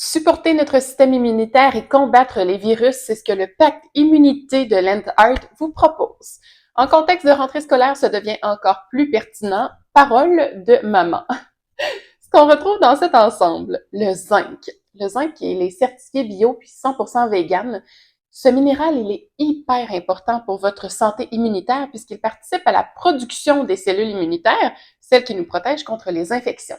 Supporter notre système immunitaire et combattre les virus, c'est ce que le pacte immunité de l'EndHeart vous propose. En contexte de rentrée scolaire, ça devient encore plus pertinent. Parole de maman. Ce qu'on retrouve dans cet ensemble, le zinc. Le zinc, il est certifié bio puis 100% vegan. Ce minéral, il est hyper important pour votre santé immunitaire puisqu'il participe à la production des cellules immunitaires, celles qui nous protègent contre les infections.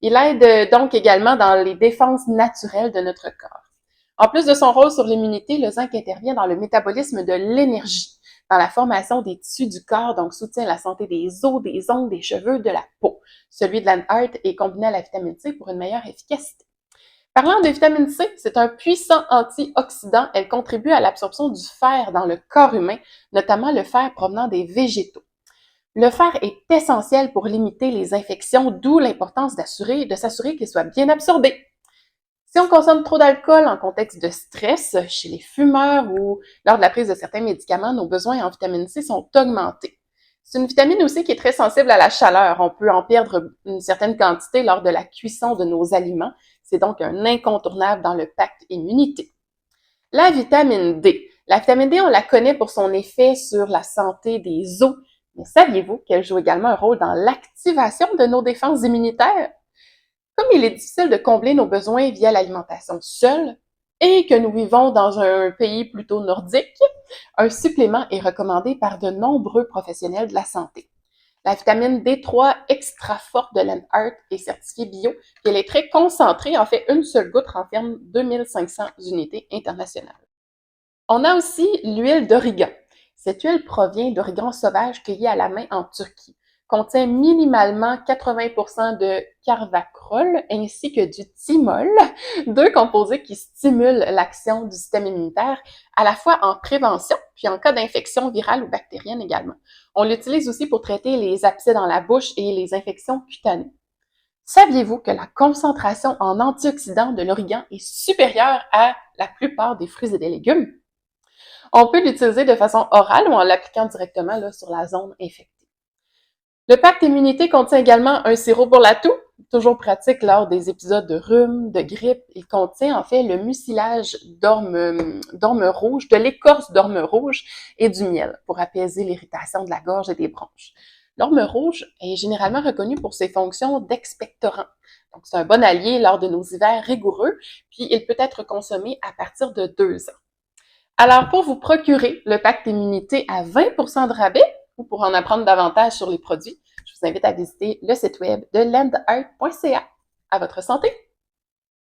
Il aide donc également dans les défenses naturelles de notre corps. En plus de son rôle sur l'immunité, le zinc intervient dans le métabolisme de l'énergie, dans la formation des tissus du corps, donc soutient la santé des os, des ongles, des cheveux, de la peau. Celui de l'EndHeart est combiné à la vitamine C pour une meilleure efficacité. Parlant de vitamine C, c'est un puissant antioxydant. Elle contribue à l'absorption du fer dans le corps humain, notamment le fer provenant des végétaux. Le fer est essentiel pour limiter les infections, d'où l'importance de s'assurer qu'il soit bien absorbé. Si on consomme trop d'alcool en contexte de stress, chez les fumeurs ou lors de la prise de certains médicaments, nos besoins en vitamine C sont augmentés. C'est une vitamine aussi qui est très sensible à la chaleur. On peut en perdre une certaine quantité lors de la cuisson de nos aliments. C'est donc un incontournable dans le pacte immunité. La vitamine D. La vitamine D, on la connaît pour son effet sur la santé des os. Mais saviez-vous qu'elle joue également un rôle dans l'activation de nos défenses immunitaires? Comme il est difficile de combler nos besoins via l'alimentation seule et que nous vivons dans un pays plutôt nordique, un supplément est recommandé par de nombreux professionnels de la santé. La vitamine D3 extra forte de l'EndHeart est certifiée bio, et elle est très concentrée. En fait, une seule goutte renferme 2500 unités internationales. On a aussi l'huile d'origan. Cette huile provient d'origan sauvage cueilli à la main en Turquie. Contient minimalement 80% de carvacrol ainsi que du thymol, deux composés qui stimulent l'action du système immunitaire, à la fois en prévention, puis en cas d'infection virale ou bactérienne également. On l'utilise aussi pour traiter les abcès dans la bouche et les infections cutanées. Saviez-vous que la concentration en antioxydants de l'origan est supérieure à la plupart des fruits et des légumes? On peut l'utiliser de façon orale ou en l'appliquant directement sur la zone infectée. Le pacte immunité contient également un sirop pour la toux, toujours pratique lors des épisodes de rhume, de grippe. Il contient en fait le mucilage d'orme rouge, de l'écorce d'orme rouge et du miel pour apaiser l'irritation de la gorge et des bronches. L'orme rouge est généralement reconnu pour ses fonctions d'expectorant. Donc, c'est un bon allié lors de nos hivers rigoureux, puis il peut être consommé à partir de 2 ans. Alors, pour vous procurer le pacte immunité à 20% de rabais ou pour en apprendre davantage sur les produits, je vous invite à visiter le site web de lendheart.ca. À votre santé!